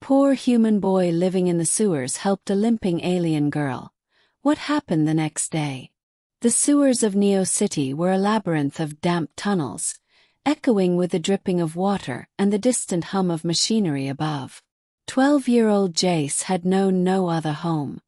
poor human boy living in the sewers helped a limping alien girl. What happened the next day? The sewers of Neo City were a labyrinth of damp tunnels, echoing with the dripping of water and the distant hum of machinery above. 12-year-old Jace had known no other home.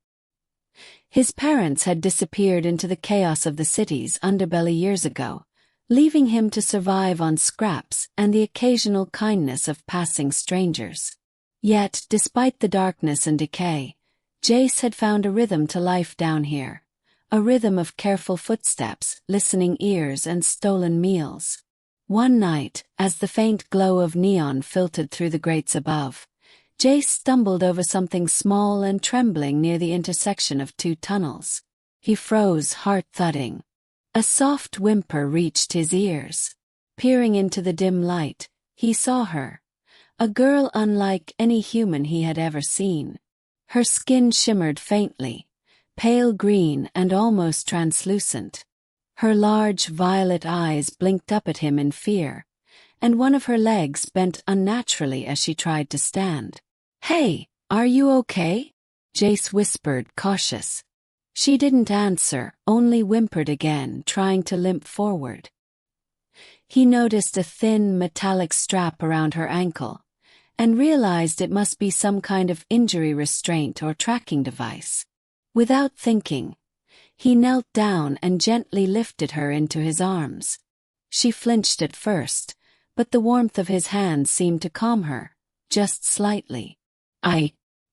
His parents had disappeared into the chaos of the city's underbelly years ago, leaving him to survive on scraps and the occasional kindness of passing strangers. Yet, despite the darkness and decay, Jace had found a rhythm to life down here, a rhythm of careful footsteps, listening ears, and stolen meals. One night, as the faint glow of neon filtered through the grates above, Jace stumbled over something small and trembling near the intersection of two tunnels. He froze, heart thudding. A soft whimper reached his ears. Peering into the dim light, he saw her, a girl unlike any human he had ever seen. Her skin shimmered faintly, pale green and almost translucent. Her large violet eyes blinked up at him in fear, and one of her legs bent unnaturally as she tried to stand. "Hey, are you okay?" Jace whispered, cautious. She didn't answer, only whimpered again, trying to limp forward. He noticed a thin, metallic strap around her ankle, and realized it must be some kind of injury restraint or tracking device. Without thinking, he knelt down and gently lifted her into his arms. She flinched at first, but the warmth of his hand seemed to calm her, just slightly.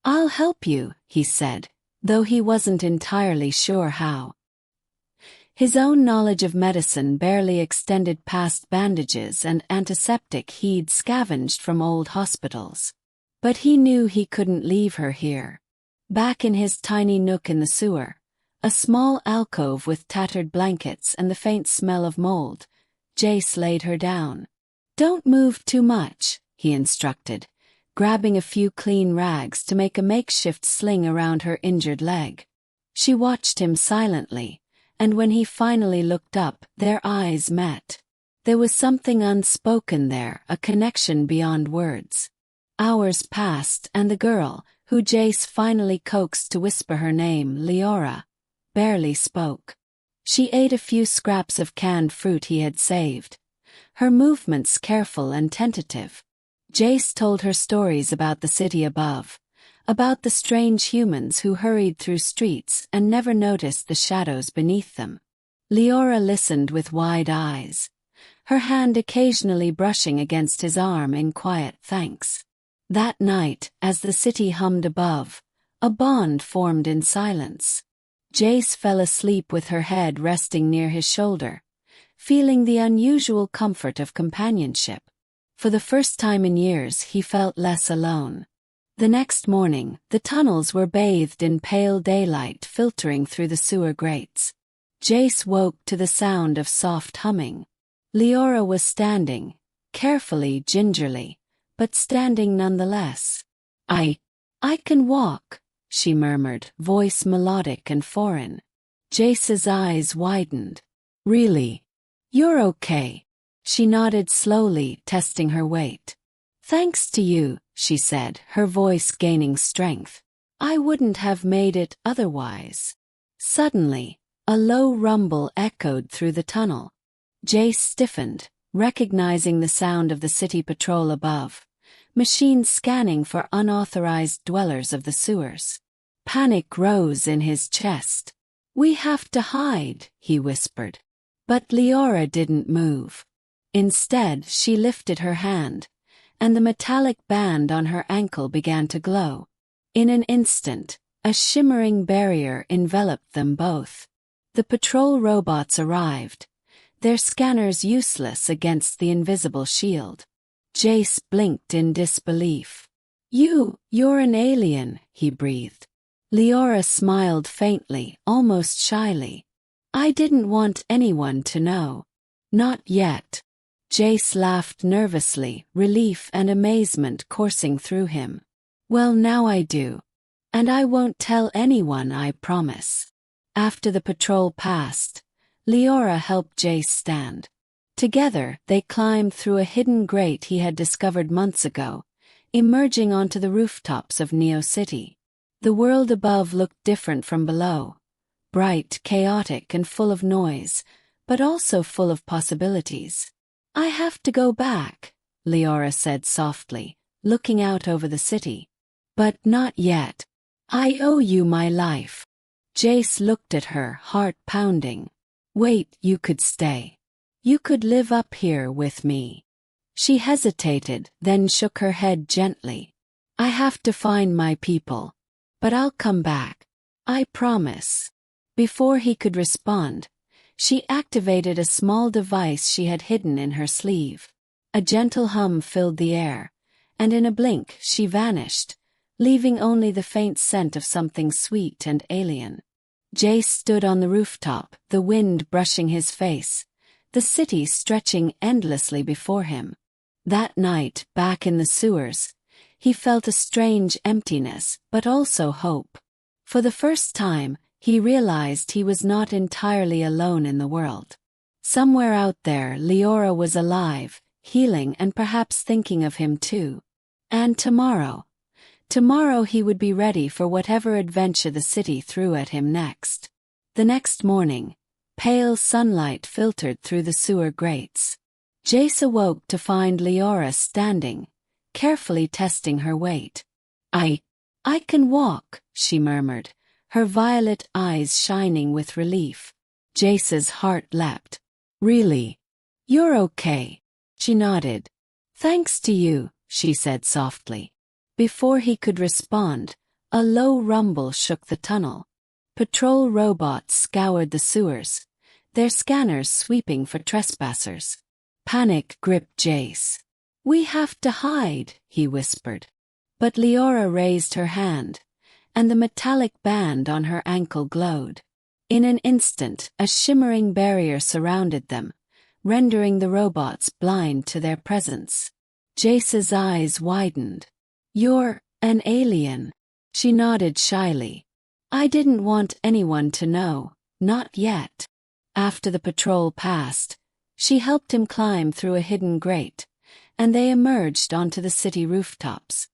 I'll help you," he said, though he wasn't entirely sure how. His own knowledge of medicine barely extended past bandages and antiseptic he'd scavenged from old hospitals. But he knew he couldn't leave her here. Back in his tiny nook in the sewer, a small alcove with tattered blankets and the faint smell of mold, Jace laid her down. "Don't move too much," he instructed, grabbing a few clean rags to make a makeshift sling around her injured leg. She watched him silently, and when he finally looked up, their eyes met. There was something unspoken there, a connection beyond words. Hours passed, and the girl, who Jace finally coaxed to whisper her name, Elara, barely spoke. She ate a few scraps of canned fruit he had saved, her movements careful and tentative. Jace told her stories about the city above, about the strange humans who hurried through streets and never noticed the shadows beneath them. Elara listened with wide eyes, her hand occasionally brushing against his arm in quiet thanks. That night, as the city hummed above, a bond formed in silence. Jace fell asleep with her head resting near his shoulder, feeling the unusual comfort of companionship. For the first time in years he felt less alone. The next morning, the tunnels were bathed in pale daylight filtering through the sewer grates. Jace woke to the sound of soft humming. Elara was standing, carefully, gingerly, but standing nonetheless. I can walk," she murmured, voice melodic and foreign. Jace's eyes widened. "Really? You're okay?" She nodded slowly, testing her weight. "Thanks to you," she said, her voice gaining strength. "I wouldn't have made it otherwise." Suddenly, a low rumble echoed through the tunnel. Jace stiffened, recognizing the sound of the city patrol above, machines scanning for unauthorized dwellers of the sewers. Panic rose in his chest. "We have to hide," he whispered. But Elara didn't move. Instead, she lifted her hand, and the metallic band on her ankle began to glow. In an instant, a shimmering barrier enveloped them both. The patrol robots arrived, their scanners useless against the invisible shield. Jace blinked in disbelief. You're an alien," he breathed. Elara smiled faintly, almost shyly. "I didn't want anyone to know." "Not yet." Jace laughed nervously, relief and amazement coursing through him. "Well, now I do. And I won't tell anyone, I promise." After the patrol passed, Elara helped Jace stand. Together, they climbed through a hidden grate he had discovered months ago, emerging onto the rooftops of Neo City. The world above looked different from below, bright, chaotic, and full of noise, but also full of possibilities. "I have to go back," Elara said softly, looking out over the city. "But not yet. I owe you my life." Jace looked at her, heart pounding. "Wait, you could stay. You could live up here with me." She hesitated, then shook her head gently. "I have to find my people. But I'll come back. I promise." Before he could respond, she activated a small device she had hidden in her sleeve. A gentle hum filled the air, and in a blink she vanished, leaving only the faint scent of something sweet and alien. Jace stood on the rooftop, the wind brushing his face, the city stretching endlessly before him. That night, back in the sewers, he felt a strange emptiness, but also hope. For the first time, he realized he was not entirely alone in the world. Somewhere out there, Elara was alive, healing, and perhaps thinking of him too. And tomorrow he would be ready for whatever adventure the city threw at him next. The next morning, pale sunlight filtered through the sewer grates. Jace awoke to find Elara standing, carefully testing her weight. I can walk," she murmured, her violet eyes shining with relief. Jace's heart leapt. "Really? You're okay?" She nodded. "Thanks to you," she said softly. Before he could respond, a low rumble shook the tunnel. Patrol robots scoured the sewers, their scanners sweeping for trespassers. Panic gripped Jace. "We have to hide," he whispered. But Elara raised her hand, and the metallic band on her ankle glowed. In an instant, a shimmering barrier surrounded them, rendering the robots blind to their presence. Jace's eyes widened. "You're an alien." She nodded shyly. "I didn't want anyone to know, not yet." After the patrol passed, she helped him climb through a hidden grate, and they emerged onto the city rooftops.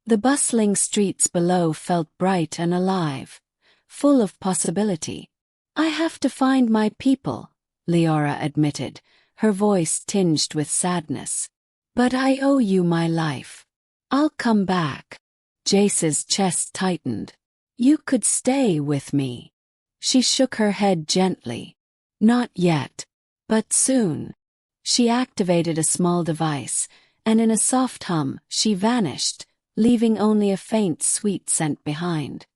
The bustling streets below felt bright and alive, full of possibility. "I have to find my people," Elara admitted, her voice tinged with sadness. "But I owe you my life. I'll come back." Jace's chest tightened. "You could stay with me." She shook her head gently. "Not yet. But soon." She activated a small device, and in a soft hum, she vanished, leaving only a faint sweet scent behind.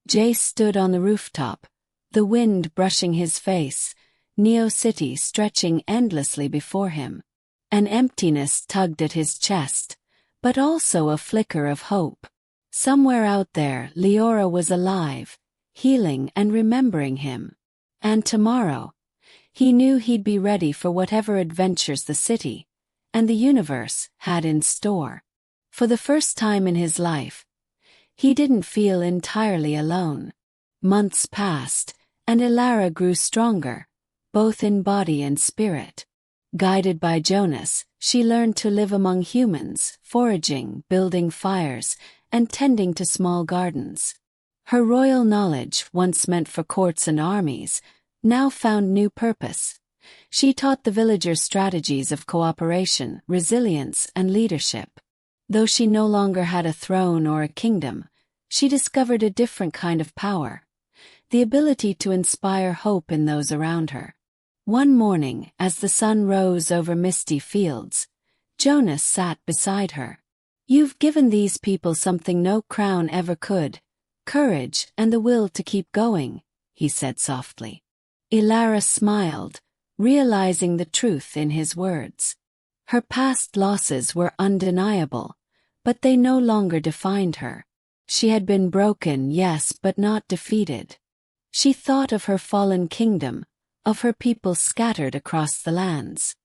Jace stood on the rooftop, the wind brushing his face, Neo City stretching endlessly before him. An emptiness tugged at his chest, but also a flicker of hope. Somewhere out there, Elara was alive, healing and remembering him. And tomorrow, he knew he'd be ready for whatever adventures the city and the universe had in store. For the first time in his life, he didn't feel entirely alone. Months passed, and Elara grew stronger, both in body and spirit. Guided by Jonas, she learned to live among humans, foraging, building fires, and tending to small gardens. Her royal knowledge, once meant for courts and armies, now found new purpose. She taught the villagers strategies of cooperation, resilience, and leadership. Though she no longer had a throne or a kingdom, she discovered a different kind of power, the ability to inspire hope in those around her. One morning, as the sun rose over misty fields, Jonas sat beside her. "You've given these people something no crown ever could, courage and the will to keep going," he said softly. Elara smiled, realizing the truth in his words. Her past losses were undeniable, but they no longer defined her. She had been broken, yes, but not defeated. She thought of her fallen kingdom, of her people scattered across the lands.